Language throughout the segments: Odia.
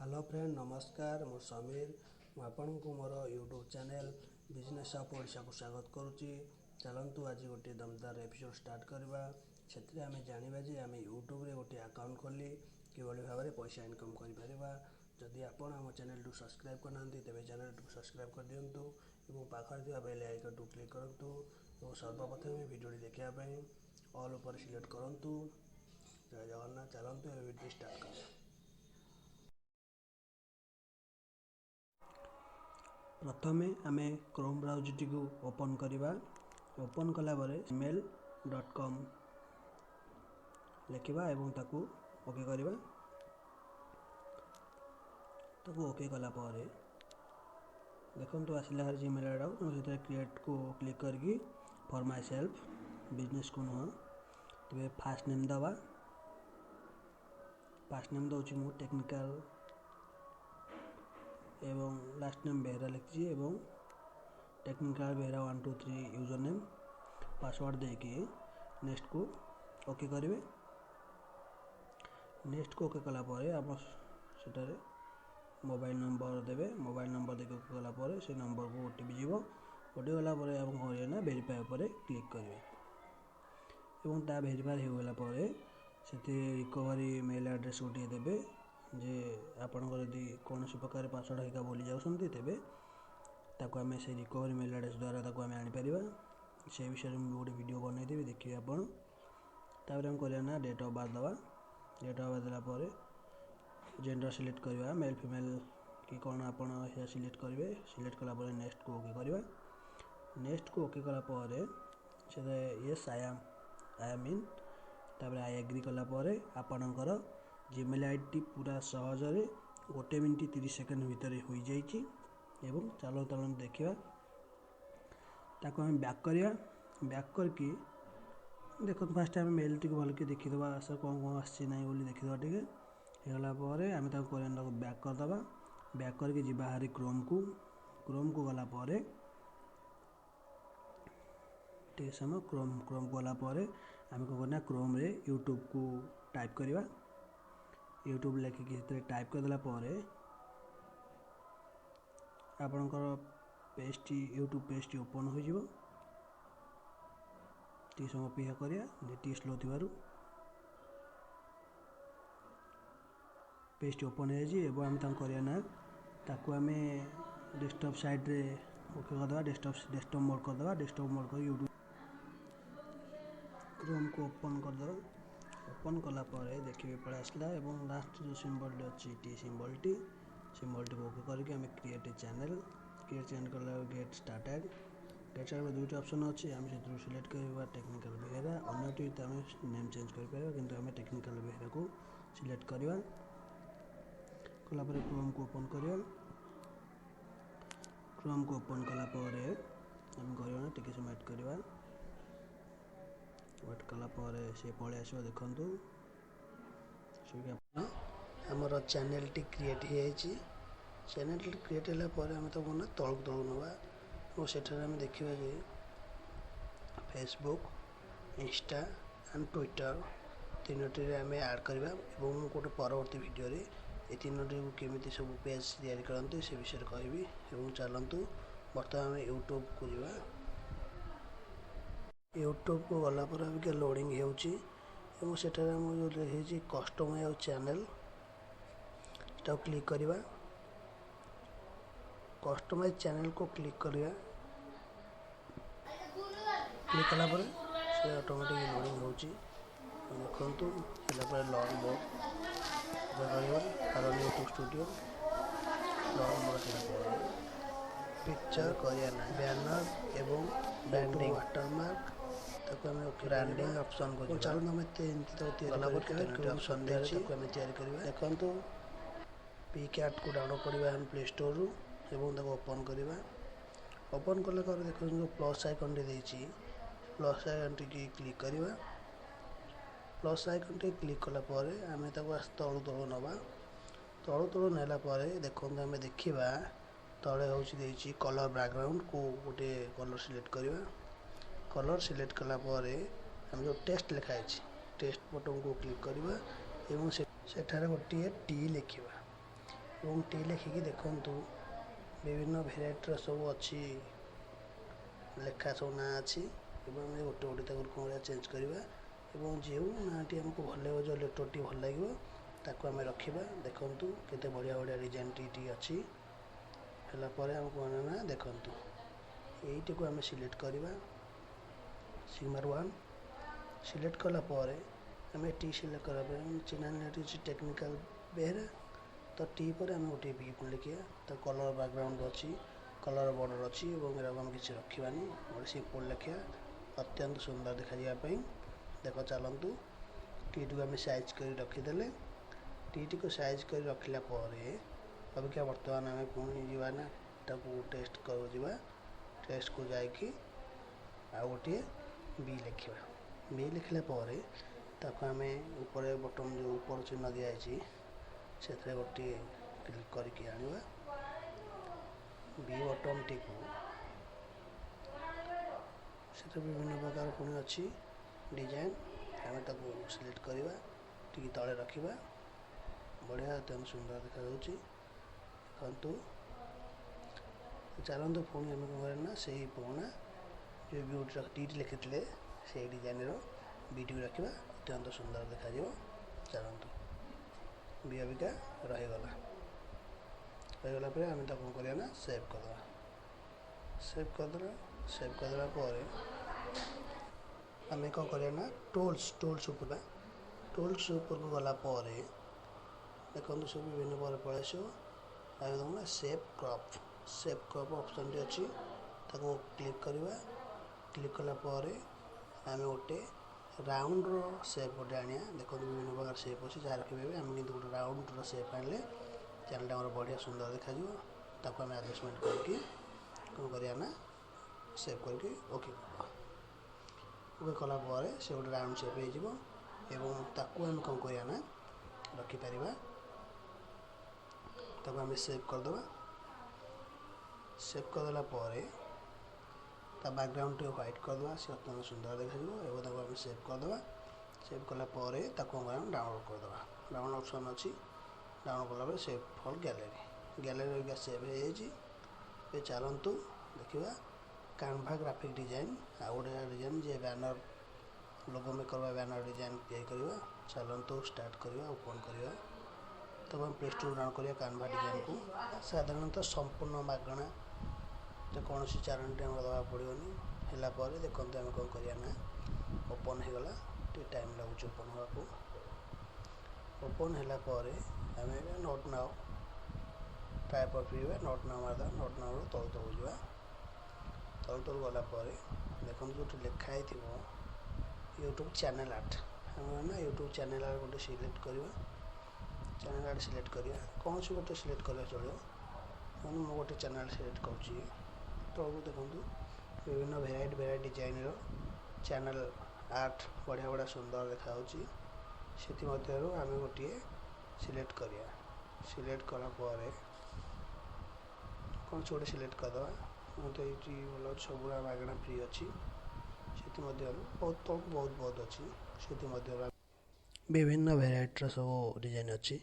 हेलो फ्रेंड नमस्कार मो समीर आपको मोर YouTube channel business of Odisha को स्वागत करुच्ची। चलतु आज गोटे दमदार एपिसोड स्टार्ट करवा से आम जाना जे आम यूट्यूब रे गोटे अकाउंट खोली कि भाव में पैसा इनकम करा। जदि आपण आम चैनल को सब्सक्राइब करना तेज चैनल को सब्सक्राइब कर दिंतु और पाखे बेल आइकन को क्लिक करूँ और सर्वप्रथम वीडियो देखापी ऑल उपर सिलेक्ट करूँ। जय जगन्नाथ। चलतु वीडियो स्टार्ट कर। प्रथमे आम क्रोम ब्राउजर टी ओपन करवा। ओपन कला gmail.com लिखा एवं ताकू ओके करवा। ताकू ओके कला देखो आसला जीमेल आइडी क्रिएट को क्लिक करके फॉर माय सेल्फ बिजनेस को नुह तेज फास्ट नेम दवा। फास्ट नेम दूसरी मु टेक्निकल एवं लास्ट नेम बेहरा लिखी एवं technical Behera 1 2 3 user name password देके नेक्स्ट को ओके करेंगे। नेक्स्ट को ओके कलापर आप सेटारे मोबाइल नंबर देवे। मोबाइल नंबर देके ओके कलापर से नंबर को ओटीपी जीव। ओटीपी गलापर आप करना वेरीफाई उपर क्लिक करेंगे एवं ता वेरीफाई हो गला से रिकवरी मेल एड्रेस गोटे देवे जे आपंकर यदि कौन प्रकार पासवर्ड हिका भूली जाऊँगी तेरे ताको आम से रिकवरी मेल एड्रेस द्वारा आम आनीपर से विषय में गोटे वीडियो बनईदेवी देखिए आपण। तापर हम करना डेट ऑफ बर्थ दवा। डेट ऑफ बर्थ देलापर जेंडर सिलेक्ट करवा मेल फीमेल कि कौन आप सिलेक्ट करेंगे। सिलेक्ट कलापर नेक्स्ट को ओके करवा। नेक्स्ट को ओके कलापर से यस आई एम इन तापर आई एग्री कलापर आपणकर जीमेल आईडी पूरा सहजरे 1 मिनट 30 सेकेंड भितर हो जाइए। चलो चलो देखा ताको हम बैक करवा। बैक करके देखो फास्ट आम मेल टी भल के देखीदे आस कौन कौन आसी ना बोली देखीदे टे होगापर आम ताको बैक करदे। बैक करके जी बाहरी क्रोम को गलापर टे समय क्रोम को गलापर आम कौन करना क्रोम रे यूट्यूब को टाइप करवा। यूट्यूब लिखिकी टाइप करदेला आपणकर पेजटी यूट्यूब पेजटी ओपन हो समय अपेक्षा करा टी स्लो थी पेजटी ओपन हो आम करना ताकू आम डेस्कटॉप साइड रे ओके करदे। डेस्कटॉप मोड करदे। डेस्कटॉप मोड कर यूट्यूब क्रोम को ओपन करदे। ओपन कलापर देखिए पड़े आसला और लास्ट जो सिंबल अच्छी टी सिंबल टी को ओके करके आम क्रिएट चैनल कला गेट स्टार्टेड। गेट स्टार्ट दुईट ऑप्शन अच्छी आम से सिलेक्ट करवा टेक्निकल बेहरा अन्यटी आम नेम चेंज कर किंतु आम टेक्निकल बेहरा को सिलेक्ट करवा। कलापर क्रोम को ओपन करवा। क्रोम को ओपन कलापर आम करना टिके समय वेट करवा। वेट कलापर से पलि आस देखु आमर चैनल टी क्रिएट हो चैनल टी क्रिएट होगापर आम तो ना तलक तलक नवा और सेठार आम देखा जे फेसबुक इंस्टा एंड ट्विटर तीनोटी आम ऐड करवा। गोटे परवर्ती वीडियो रे ये तीनोटी को केमी सब पेज तैयारी करते से विषय कहबी। चलतु बर्तमान यूट्यूब को जावा। यूट्यूब को गलापर अभी लोडिंग होम जो कस्टमाइज चैनल क्लिक करवा। कस्टमाइज चैनल को क्लिक करवा। क्लिक कलापर से ऑटोमेटिक लोडिंग हो देखु log mode YouTube studio log mode picture करना बैनर एवं ब्रांडिंग वाटरमार्क ब्रांडिंग ऑप्शन को चलो आम ऑप्शन देखो पी कैट को डाउनलोड करवा हम प्ले स्टोर रू ओपन करवा। ओपन कले देखो plus icon T plus icon T click करवा। प्लस आइकन टी क्लिक कलापर आम तलू तलू नवा। तलू तलू नालापर देखो आम देखा तले हूँ कलर बैकग्राउंड को गोटे कलर सिलेक्ट करवा। कलर सिलेक्ट कलापर आम जो टेक्स्ट लिखाई टेक्स्ट बटन को क्लिक करवा। सेठार गोटे टी लिखा ଏବଂ ଟି ଲେଖିକି ଦେଖନ୍ତୁ ବିଭିନ୍ନ ଭେରାଇଟିର ସବୁ ଅଛି, ଲେଖା ସବୁ ନାଁ ଅଛି ଏବଂ ଆମେ ଗୋଟେ ଗୋଟେ ତାକୁ କ'ଣ କରିବା ଚେଞ୍ଜ କରିବା ଏବଂ ଯେଉଁ ନାଁଟି ଆମକୁ ଭଲ ଲାଗିବ, ଯେଉଁ ଲେଟରଟି ଭଲ ଲାଗିବ ତାକୁ ଆମେ ରଖିବା। ଦେଖନ୍ତୁ କେତେ ବଢ଼ିଆ ବଢ଼ିଆ ଡିଜାଇନଟି ଅଛି। ହେଲା ପରେ ଆମେ କ'ଣ ନା ଦେଖନ୍ତୁ ଏଇଟିକୁ ଆମେ ସିଲେକ୍ଟ କରିବା, ସିମର 1 ସିଲେକ୍ଟ କଲା ପରେ ଆମେ ଟି ସିଲେକ୍ଟ କରିବା ପରେ ଚିହ୍ନା ନାଁଟି ଅଛି ଟେକ୍ନିକାଲ ବେହେରା। ତ ଟି ପରେ ଆମେ ଗୋଟିଏ ବି ଲେଖିବା, ତ କଲର ବ୍ୟାକଗ୍ରାଉଣ୍ଡ ଅଛି, କଲର ବର୍ଡ଼ର ଅଛି ଏବଂ ଏରାକୁ ଆମେ କିଛି ରଖିବାନି, ଗୋଟେ ସିମ୍ପଲ୍ ଲେଖିବା ଅତ୍ୟନ୍ତ ସୁନ୍ଦର ଦେଖାଯିବା ପାଇଁ। ଦେଖ ଚାଲନ୍ତୁ ଟିଟିକୁ ଆମେ ସାଇଜ୍ କରି ରଖିଦେଲେ। ଟିଟିକୁ ସାଇଜ୍ କରି ରଖିଲା ପରେ ଅବିକା ବର୍ତ୍ତମାନ ଆମେ ପୁଣି ଯିବା ନା ତାକୁ ଟେଷ୍ଟ କରିବାକୁ ଯିବା। ଟେଷ୍ଟକୁ ଯାଇକି ଆଉ ଗୋଟିଏ ବି ଲେଖିବା। ବି ଲେଖିଲା ପରେ ତାକୁ ଆମେ ଉପରେ ବଟନ୍ ଯେଉଁ ଉପର ଚିହ୍ନ ଦିଆଯାଇଛି ସେଥିରେ ଗୋଟିଏ କ୍ଲିକ୍ କରିକି ଆଣିବା। ବି ବଟନ୍ଟିକୁ ସେଥିରେ ବିଭିନ୍ନ ପ୍ରକାର ପୁଣି ଅଛି ଡିଜାଇନ୍, ଆମେ ତାକୁ ସିଲେକ୍ଟ କରିବା, ଟିକେ ତଳେ ରଖିବା। ବଢ଼ିଆ ଅତ୍ୟନ୍ତ ସୁନ୍ଦର ଦେଖାଯାଉଛି। ଦେଖନ୍ତୁ ଚାଲନ୍ତୁ ପୁଣି ଆମେ କ'ଣ କରିବା ନା ସେଇ ପୁରୁଣା ଯେଉଁ ବିଉଟିର ଟିଟି ଲେଖିଥିଲେ ସେଇ ଡିଜାଇନର ବିଟିକୁ ରଖିବା, ଅତ୍ୟନ୍ତ ସୁନ୍ଦର ଦେଖାଯିବ। ଚାଲନ୍ତୁ ବି ଅବିକା ରହିଗଲା ପରେ ଆମେ ତାକୁ କ'ଣ କରିବା ନା ସେଭ୍ କରିଦେବା। ସେଭ୍ କରିଦେଲା ପରେ ଆମେ କ'ଣ କରିବା ନା ଟୁଲ୍ସ ଉପରକୁ ଗଲା ପରେ ଦେଖନ୍ତୁ ସବୁ ବିଭିନ୍ନ ପ୍ରକାର ପଳେଇ ଆସିବ। ଆମେ ଦେଖୁନ ସେଭ୍ କ୍ରପ୍ ଅପସନ୍ଟି ଅଛି, ତାକୁ କ୍ଲିକ୍ କରିବା। କ୍ଲିକ୍ କଲା ପରେ ଆମେ ଗୋଟେ ରାଉଣ୍ଡର ସେପ୍ ଗୋଟେ ଆଣିବା। ଦେଖନ୍ତୁ ବିଭିନ୍ନ ପ୍ରକାର ସେପ୍ ଅଛି ଯାହା ରଖିପାରିବେ, ଆମେ କିନ୍ତୁ ଗୋଟେ ରାଉଣ୍ଡର ସେପ୍ ଆଣିଲେ ଚ୍ୟାନେଲଟା ଆମର ବଢ଼ିଆ ସୁନ୍ଦର ଦେଖାଯିବ। ତାକୁ ଆମେ ଆଡ଼ଜଷ୍ଟମେଣ୍ଟ କରିକି କ'ଣ କରିବା ନା ସେଭ୍ କରିକି ଓକେ କଲା ପରେ ସେ ଗୋଟେ ରାଉଣ୍ଡ ସେପ୍ ହେଇଯିବ ଏବଂ ତାକୁ ଆମେ କ'ଣ କରିବା ନା ରଖିପାରିବା। ତାକୁ ଆମେ ସେଭ୍ କରିଦେବା। ସେଭ୍ କରିଦେଲା ପରେ ତା ବ୍ୟାକଗ୍ରାଉଣ୍ଡଟିକୁ ହ୍ୱାଇଟ୍ କରିଦେବା, ସେ ଅତ୍ୟନ୍ତ ସୁନ୍ଦର ଦେଖାଯିବ ଏବଂ ତାକୁ ଆମେ ସେଭ୍ କରିଦେବା। ସେଭ୍ କଲା ପରେ ତାକୁ କ'ଣ କରିବା ଡାଉନଲୋଡ଼୍ କରିଦେବା। ଡାଉନଲୋଡ଼୍ ଅପସନ୍ ଅଛି, ଡାଉନଲୋଡ଼୍ କଲା ପରେ ସେଭ୍ ଫର୍ ଗ୍ୟାଲେରୀ ସେଭ୍ ହେଇଯାଇଛି। ଏବେ ଚାଲନ୍ତୁ ଦେଖିବା କାନଭା ଗ୍ରାଫିକ୍ ଡିଜାଇନ୍ ଆଉ ଗୋଟେ ଡିଜାଇନ୍ ଯେ ବ୍ୟାନର ଲୋଗୋ ମେକର ବା ବ୍ୟାନର ଡିଜାଇନ୍ ତିଆରି କରିବା। ଚାଲନ୍ତୁ ଷ୍ଟାର୍ଟ କରିବା, ଓପନ୍ କରିବା। ତାକୁ ଆମେ ପ୍ଲେ ଷ୍ଟୋରରୁ ଡାଉନଲୋଡ଼୍ କରିବା କାନଭା ଡିଜାଇନ୍କୁ। ସାଧାରଣତଃ ସମ୍ପୂର୍ଣ୍ଣ ମାଗଣା, ତ କୌଣସି ଚ୍ୟାନେଲଟି ଆମର ଦେବାକୁ ପଡ଼ିବନି। ହେଲା ପରେ ଦେଖନ୍ତୁ ଆମେ କ'ଣ କରିବା ନା ଓପନ୍ ହେଇଗଲା, ଟିକେ ଟାଇମ୍ ଲାଗୁଛି ଓପନ୍ ହେବାକୁ। ଓପନ୍ ହେଲା ପରେ ଆମେ ନୋଟ୍ ନାଓ ଟାଇପ୍ ଅଫ୍ କରିବା, ନୋଟ୍ ନାଓ ମାରିଦେବା। ନୋଟ୍ ନାଓର ତଳକୁ ଯିବା। ତଳକୁ ଗଲା ପରେ ଦେଖନ୍ତୁ ଯେଉଁଠି ଲେଖା ହେଇଥିବ ୟୁଟ୍ୟୁବ୍ ଚ୍ୟାନେଲ୍ ଆର୍ଟ, ଆମେ ନା ୟୁଟ୍ୟୁବ୍ ଚ୍ୟାନେଲ୍ ଆର୍ଟ ଗୋଟେ ସିଲେକ୍ଟ କରିବା। ଚ୍ୟାନେଲ୍ ଆର୍ଟ ସିଲେକ୍ଟ କରିବା, କୌଣସି ଗୋଟେ ସିଲେକ୍ଟ କରିବା ଚଳିବ। ମୁଁ ଗୋଟେ ଚ୍ୟାନେଲ୍ ସିଲେକ୍ଟ କରୁଛି। ତଳକୁ ଦେଖନ୍ତୁ ବିଭିନ୍ନ ଭେରାଇଟି ଡିଜାଇନର ଚ୍ୟାନେଲ୍ ଆର୍ଟ ବଢ଼ିଆ ସୁନ୍ଦର ଦେଖାଯାଉଛି। ସେଥିମଧ୍ୟରୁ ଆମେ ଗୋଟିଏ ସିଲେକ୍ଟ କରିବା। ସିଲେକ୍ଟ କଲା ପରେ କୌଣସି ଗୋଟେ ସିଲେକ୍ଟ କରିଦେବା। ମୁଁ ତ ଏଇଠି ଭଲ ଅଛି, ସବୁଗୁଡ଼ା ମାଗଣା ଫ୍ରି ଅଛି। ସେଥିମଧ୍ୟରୁ ବହୁତ ଅଛି। ସେଥିମଧ୍ୟରୁ ବିଭିନ୍ନ ଭେରାଇଟିର ସବୁ ଡିଜାଇନ୍ ଅଛି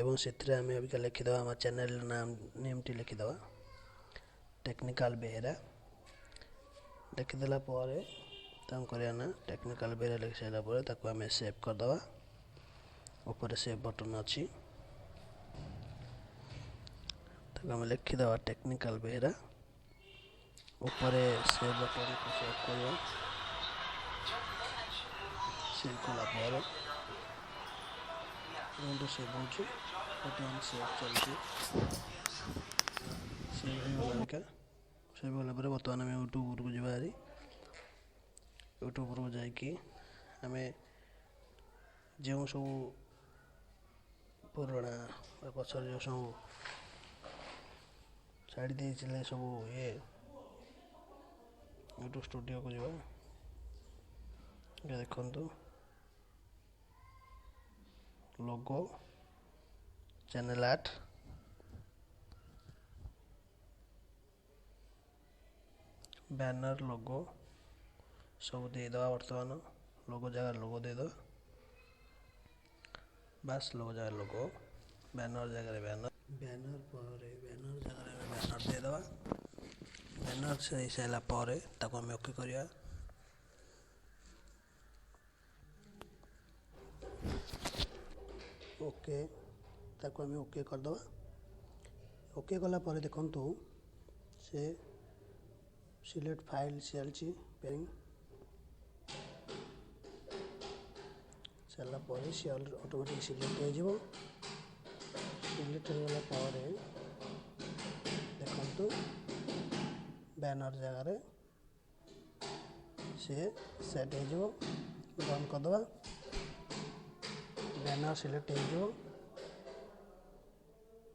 ଏବଂ ସେଥିରେ ଆମେ ଅବିକା ଲେଖିଦେବା ଆମ ଚ୍ୟାନେଲ୍ ନେମ୍ଟି ଲେଖିଦେବା ଟେକ୍ନିକାଲ ବେହେରା। ଲେଖିଦେଲା ପରେ ତାକୁ କରିବା ନା ଟେକ୍ନିକାଲ ବେହେରା ଲେଖି ସାରିଲା ପରେ ତାକୁ ଆମେ ସେଭ୍ କରିଦେବା। ଉପରେ ସେଭ୍ ବଟନ୍ ଅଛି, ତାକୁ ଆମେ ଲେଖିଦେବା ଟେକ୍ନିକାଲ ବେହେରା। ଉପରେ ସେଭ୍ ବଟନ୍କୁ ସେଭ୍ କରିବା। ସେଭ୍ କଲା ପରେ ସେଭ୍ ହେଉଛି, ବର୍ତ୍ତମାନ ସେଭ୍ ଚାଲିଛି। ସେଭ୍ ହେଇଗଲା ସେଭ୍ ହେଲା ପରେ ବର୍ତ୍ତମାନ ଆମେ ୟୁଟ୍ୟୁବ୍ ଉପରକୁ ଯିବା ହାରି। ୟୁଟ୍ୟୁବ୍ ଉପରକୁ ଯାଇକି ଆମେ ଯେଉଁ ସବୁ ପୁରୁଣା ପଛରେ ଯେଉଁ ସବୁ ଛାଡ଼ି ଦେଇଥିଲେ ସବୁ ୟୁଟ୍ୟୁବ୍ ଷ୍ଟୁଡ଼ିଓକୁ ଯିବା। ଦେଖନ୍ତୁ logo, channel art, banner logo ସବୁ ଦେଇଦେବା। ବର୍ତ୍ତମାନ ଲୋଗୋ ଜାଗାରେ ଲୋଗୋ ଦେଇଦେବା, ବାସ୍ ଲୋଗୋ ଜାଗାରେ ଲୋଗୋ, ବ୍ୟାନର ଜାଗାରେ ବ୍ୟାନର। ବ୍ୟାନର ପରେ ବ୍ୟାନର ଜାଗାରେ ଆମେ ବ୍ୟାନର ଦେଇଦେବା। ବ୍ୟାନର ହେଇସାରିଲା ପରେ ତାକୁ ଆମେ ଓକେ କରିବା। ଓକେ ତାକୁ ଆମେ ଓକେ କରିଦେବା। ଓକେ କଲା ପରେ ଦେଖନ୍ତୁ ସେ ସିଲେକ୍ଟ ଫାଇଲ୍ ଚାଲିଛି ପେରିଂ ସାରିଲା ପରେ ସେ ଅଟୋମେଟିକ୍ ସିଲେକ୍ଟ ହେଇଯିବ। ସିଲେକ୍ଟ ହେଇଗଲା ପରେ ଦେଖନ୍ତୁ ବ୍ୟାନର ଜାଗାରେ ସେ ସେଟ୍ ହେଇଯିବ। ରନ୍ କରିଦେବା। ବ୍ୟାନର ସିଲେକ୍ଟ ହେଇଯିବ।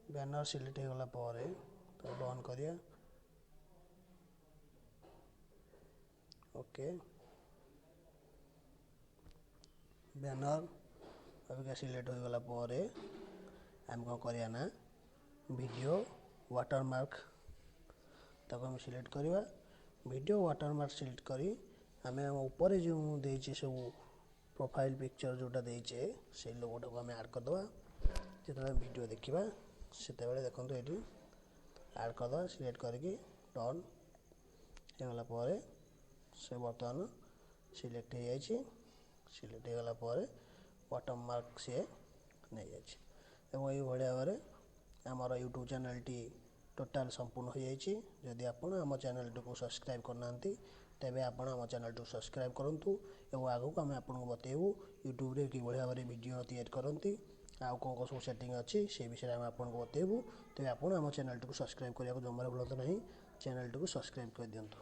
ବ୍ୟାନର ସିଲେକ୍ଟ ହେଇଗଲା ପରେ ତାକୁ ଡନ୍ କରିବା। ଓକେ ବ୍ୟାନର ଅବିକା ସିଲେକ୍ଟ ହୋଇଗଲା ପରେ ଆମେ କ'ଣ କରିବା ନା ଭିଡ଼ିଓ ୱାଟରମାର୍କ ତାକୁ ଆମେ ସିଲେକ୍ଟ କରିବା। ଭିଡ଼ିଓ ୱାଟରମାର୍କ ସିଲେକ୍ଟ କରି ଆମେ ଆମ ଉପରେ ଯେଉଁ ଦେଇଛେ ସବୁ ପ୍ରୋଫାଇଲ୍ ପିକ୍ଚର ଯେଉଁଟା ଦେଇଛେ ସେଇ ଲୋଗୋଟାକୁ ଆମେ ଆଡ଼୍ କରିଦେବା। ଯେତେବେଳେ ଭିଡ଼ିଓ ଦେଖିବା ସେତେବେଳେ ଦେଖନ୍ତୁ ଏଇଠି ଆଡ଼୍ କରିଦେବା। ସିଲେକ୍ଟ କରିକି ଡନ୍ ହେଇଗଲା ପରେ ସେ ବର୍ତ୍ତମାନ ସିଲେକ୍ଟ ହେଇଯାଇଛି। ସିଲେକ୍ଟ ହେଇଗଲା ପରେ ୱାଟରମାର୍କ ସିଏ ନେଇଯାଇଛି ଏବଂ ଏଇଭଳି ଭାବରେ ଆମର ୟୁଟ୍ୟୁବ୍ ଚ୍ୟାନେଲ୍ଟି ଟୋଟାଲ୍ ସମ୍ପୂର୍ଣ୍ଣ ହୋଇଯାଇଛି। ଯଦି ଆପଣ ଆମ ଚ୍ୟାନେଲ୍ଟିକୁ ସବସ୍କ୍ରାଇବ୍ କରିନାହାନ୍ତି ତେବେ ଆପଣ ଆମ ଚ୍ୟାନେଲ୍ଟିକୁ ସବସ୍କ୍ରାଇବ୍ କରନ୍ତୁ ଏବଂ ଆଗକୁ ଆମେ ଆପଣଙ୍କୁ ବତେଇବୁ ୟୁଟ୍ୟୁବ୍ରେ କିଭଳି ଭାବରେ ଭିଡ଼ିଓ ତିଆରି କରନ୍ତି ଆଉ କ'ଣ କ'ଣ ସବୁ ସେଟିଂ ଅଛି ସେ ବିଷୟରେ ଆମେ ଆପଣଙ୍କୁ ବତେଇବୁ। ତେବେ ଆପଣ ଆମ ଚ୍ୟାନେଲ୍ଟିକୁ ସବସ୍କ୍ରାଇବ୍ କରିବାକୁ ଜମାରୁ ଭୁଲନ୍ତୁ ନାହିଁ। ଚ୍ୟାନେଲ୍ଟିକୁ ସବସ୍କ୍ରାଇବ୍ କରିଦିଅନ୍ତୁ।